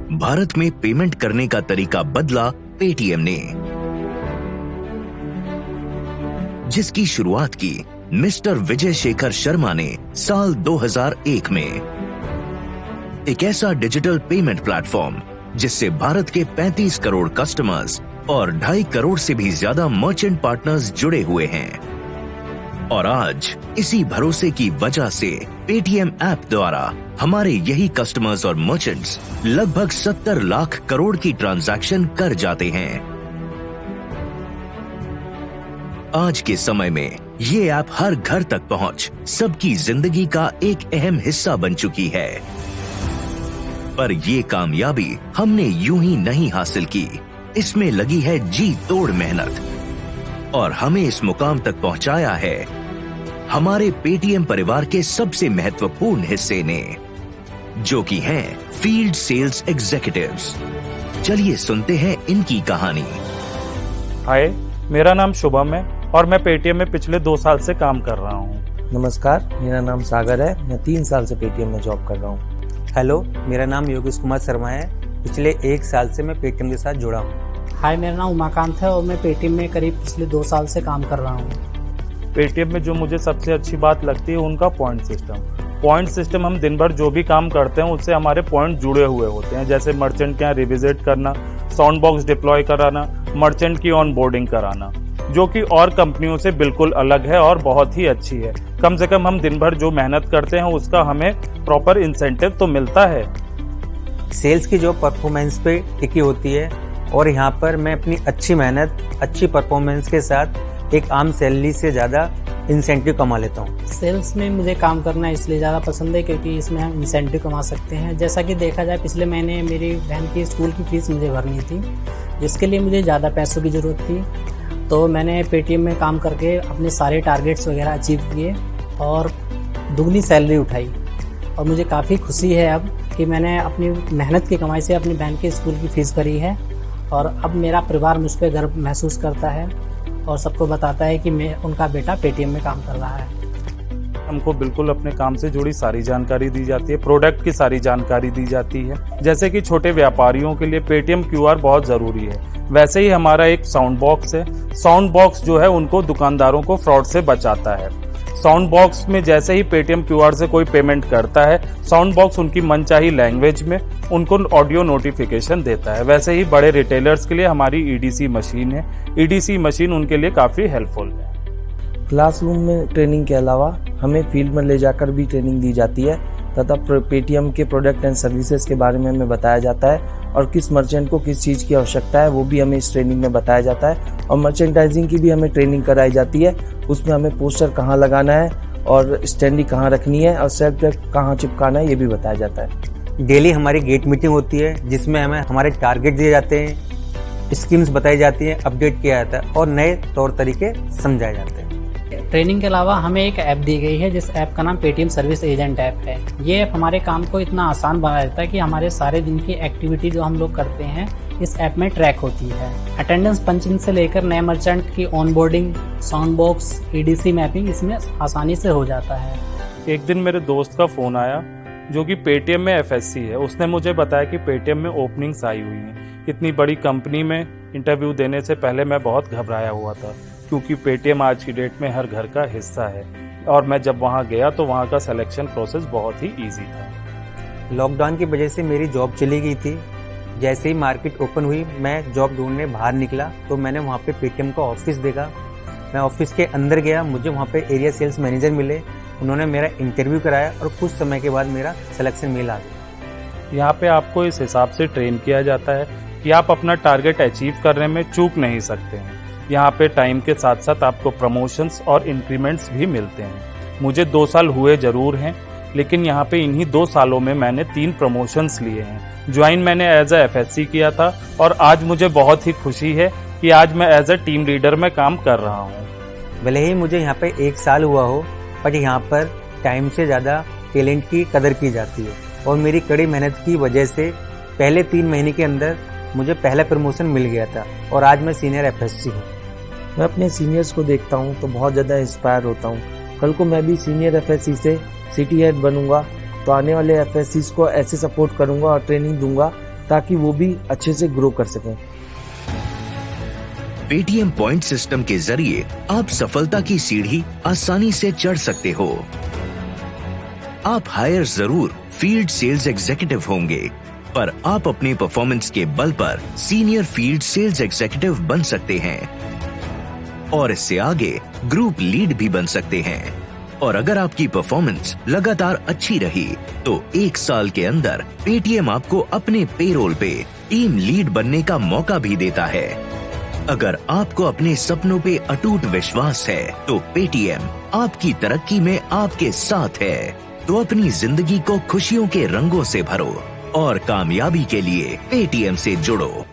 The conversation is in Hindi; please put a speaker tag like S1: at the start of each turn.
S1: भारत में पेमेंट करने का तरीका बदला पेटीएम ने, जिसकी शुरुआत की मिस्टर विजय शेखर शर्मा ने साल 2001 में। एक ऐसा डिजिटल पेमेंट प्लेटफॉर्म जिससे भारत के 35 करोड़ कस्टमर्स और 2.5 करोड़ से भी ज्यादा मर्चेंट पार्टनर्स जुड़े हुए हैं। और आज इसी भरोसे की वजह से पेटीएम ऐप द्वारा हमारे यही कस्टमर्स और मर्चेंट्स लगभग 70 लाख करोड़ की ट्रांजैक्शन कर जाते हैं। आज के समय में ये ऐप हर घर तक पहुंच सबकी जिंदगी का एक अहम हिस्सा बन चुकी है। पर ये कामयाबी हमने यूं ही नहीं हासिल की, इसमें लगी है जी तोड़ मेहनत। और हमें इस मुकाम तक पहुंचाया है हमारे पेटीएम परिवार के सबसे महत्वपूर्ण हिस्से ने, जो कि हैं फील्ड सेल्स एग्जीक्यूटिव्स। चलिए सुनते हैं इनकी कहानी।
S2: हाय, मेरा नाम शुभम है और मैं पेटीएम में पिछले 2 साल से काम कर रहा हूँ।
S3: नमस्कार, मेरा नाम सागर है। मैं 3 साल से पेटीएम में जॉब कर रहा हूँ।
S4: हेलो, मेरा नाम योगेश कुमार शर्मा है। पिछले 1 साल से मैं पेटीएम के साथ जुड़ा हूँ।
S5: हाय, मेरा नाम उमाकांत है और मैं पेटीएम में करीब पिछले 2 साल से काम कर रहा हूँ।
S2: पेटीएम में जो मुझे सबसे अच्छी बात लगती है उनका पॉइंट सिस्टम। हम दिन भर जो भी काम करते हैं उससे हमारे पॉइंट जुड़े हुए होते हैं, जैसे मर्चेंट के यहाँ रिविजिट करना, साउंड बॉक्स डिप्लॉय कराना, मर्चेंट की ऑन बोर्डिंग कराना, जो कि और कंपनियों से बिल्कुल अलग है और बहुत ही अच्छी है। कम से कम हम दिन भर जो मेहनत करते हैं उसका हमें प्रॉपर इंसेंटिव तो मिलता है।
S4: सेल्स की जो परफॉर्मेंस पे टिकी होती है और यहाँ पर मैं अपनी अच्छी मेहनत, अच्छी परफॉर्मेंस के साथ एक आम सैलरी से ज़्यादा इंसेंटिव कमा लेता हूँ।
S5: सेल्स में मुझे काम करना इसलिए ज़्यादा पसंद है क्योंकि इसमें हम इंसेंटिव कमा सकते हैं। जैसा कि देखा जाए, पिछले महीने मेरी बहन की स्कूल की फीस मुझे भरनी थी, जिसके लिए मुझे ज़्यादा पैसों की ज़रूरत थी। तो मैंने पेटीएम में काम करके अपने सारे टारगेट्स वगैरह अचीव किए और दुगनी सैलरी उठाई। और मुझे काफ़ी खुशी है अब कि मैंने अपनी मेहनत की कमाई से अपनी बहन की स्कूल की फ़ीस भरी है और अब मेरा परिवार मुझ पर गर्व महसूस करता है और सबको बताता है कि मैं उनका बेटा पेटीएम में काम कर रहा है।
S2: हमको बिल्कुल अपने काम से जुड़ी सारी जानकारी दी जाती है, प्रोडक्ट की सारी जानकारी दी जाती है। जैसे कि छोटे व्यापारियों के लिए पेटीएम क्यूआर बहुत ज़रूरी है, वैसे ही हमारा एक साउंड बॉक्स है। साउंड बॉक्स जो है उनको दुकानदारों को फ्रॉड से बचाता है। साउंड बॉक्स में जैसे ही पेटीएम क्यूआर से कोई पेमेंट करता है, साउंड बॉक्स उनकी मनचाही लैंग्वेज में उनको ऑडियो नोटिफिकेशन देता है। वैसे ही बड़े रिटेलर्स के लिए हमारी ईडीसी मशीन है। ईडीसी मशीन उनके लिए काफ़ी हेल्पफुल है।
S3: क्लासरूम में ट्रेनिंग के अलावा हमें फील्ड में ले जाकर भी ट्रेनिंग दी जाती है तथा पेटीएम के प्रोडक्ट एंड सर्विसेज के बारे में हमें बताया जाता है और किस मर्चेंट को किस चीज़ की आवश्यकता है वो भी हमें इस ट्रेनिंग में बताया जाता है। और मर्चेंटाइजिंग की भी हमें ट्रेनिंग कराई जाती है। उसमें हमें पोस्टर कहाँ लगाना है और स्टैंडी कहाँ रखनी है और सेल्फ टेप कहाँ चिपकाना है, ये भी बताया जाता है।
S4: डेली हमारी गेट मीटिंग होती है जिसमें हमें हमारे टारगेट दिए जाते हैं, स्कीम्स बताई जाती हैं, अपडेट किया जाता है और नए तौर तरीके समझाए जाते हैं।
S5: ट्रेनिंग के अलावा हमें एक ऐप दी गई है जिस ऐप का नाम पेटीएम सर्विस एजेंट ऐप है। ये ऐप हमारे काम को इतना आसान बना देता है कि हमारे सारे दिन की एक्टिविटी जो हम लोग करते हैं इस ऐप में ट्रैक होती है। अटेंडेंस पंचिंग से लेकर नए मर्चेंट की onboarding, sound box, EDC mapping इसमें आसानी से हो जाता है।
S2: एक दिन मेरे दोस्त का फ़ोन आया जो कि पेटीएम में एफएससी है। उसने मुझे बताया कि पेटीएम में ओपनिंग्स आई हुई हैं। इतनी बड़ी कंपनी में इंटरव्यू देने से पहले मैं बहुत घबराया हुआ था, क्योंकि पेटीएम आज की डेट में हर घर का हिस्सा है। और मैं जब वहाँ गया तो वहाँ का सिलेक्शन प्रोसेस बहुत ही ईजी था।
S4: लॉकडाउन की वजह से मेरी जॉब चली गई थी। जैसे ही मार्केट ओपन हुई, मैं जॉब ढूंढने बाहर निकला तो मैंने वहाँ पे पेटीएम का ऑफिस देखा। मैं ऑफिस के अंदर गया, मुझे वहाँ पे एरिया सेल्स मैनेजर मिले। उन्होंने मेरा इंटरव्यू कराया और कुछ समय के बाद मेरा सिलेक्शन मेल आ गया।
S2: यहाँ पे आपको इस हिसाब से ट्रेन किया जाता है कि आप अपना टारगेट अचीव करने में चूक नहीं सकते हैं। यहाँ पे टाइम के साथ साथ आपको प्रमोशंस और इंक्रीमेंट्स भी मिलते हैं। मुझे 2 साल हुए जरूर हैं, लेकिन यहाँ पे इन्हीं 2 सालों में मैंने 3 प्रमोशंस लिए हैं। ज्वाइन मैंने एज अ एफएससी किया था और आज मुझे बहुत ही खुशी है कि आज मैं एज अ टीम लीडर में काम कर रहा हूँ।
S4: भले ही मुझे यहाँ पे 1 साल हुआ हो, पर यहाँ पर टाइम से ज़्यादा टैलेंट की कदर की जाती है और मेरी कड़ी मेहनत की वजह से पहले 3 महीने के अंदर मुझे पहला प्रमोशन मिल गया था और आज मैं सीनियर एफएससी हूँ।
S3: मैं अपने सीनियर्स को देखता हूँ तो बहुत ज़्यादा इंस्पायर होता हूँ। कल को मैं भी सीनियर एफएससी से सिटी हेड बनूंगा तो आने वाले एफएससीज को ऐसे सपोर्ट करूंगा और ट्रेनिंग दूंगा ताकि वो भी अच्छे से ग्रो कर सकें।
S1: पेटीएम पॉइंट सिस्टम के जरिए आप सफलता की सीढ़ी आसानी से चढ़ सकते हो। आप हायर जरूर फील्ड सेल्स एग्जीक्यूटिव होंगे, पर आप अपने परफॉर्मेंस के बल पर सीनियर फील्ड सेल्स एग्जीक्यूटिव बन सकते हैं और इससे आगे ग्रुप लीड भी बन सकते हैं। और अगर आपकी परफॉर्मेंस लगातार अच्छी रही तो 1 साल के अंदर पेटीएम आपको अपने पेरोल पे टीम लीड बनने का मौका भी देता है। अगर आपको अपने सपनों पे अटूट विश्वास है तो पेटीएम आपकी तरक्की में आपके साथ है। तो अपनी जिंदगी को खुशियों के रंगों से भरो और कामयाबी के लिए पेटीएम से जुड़ो।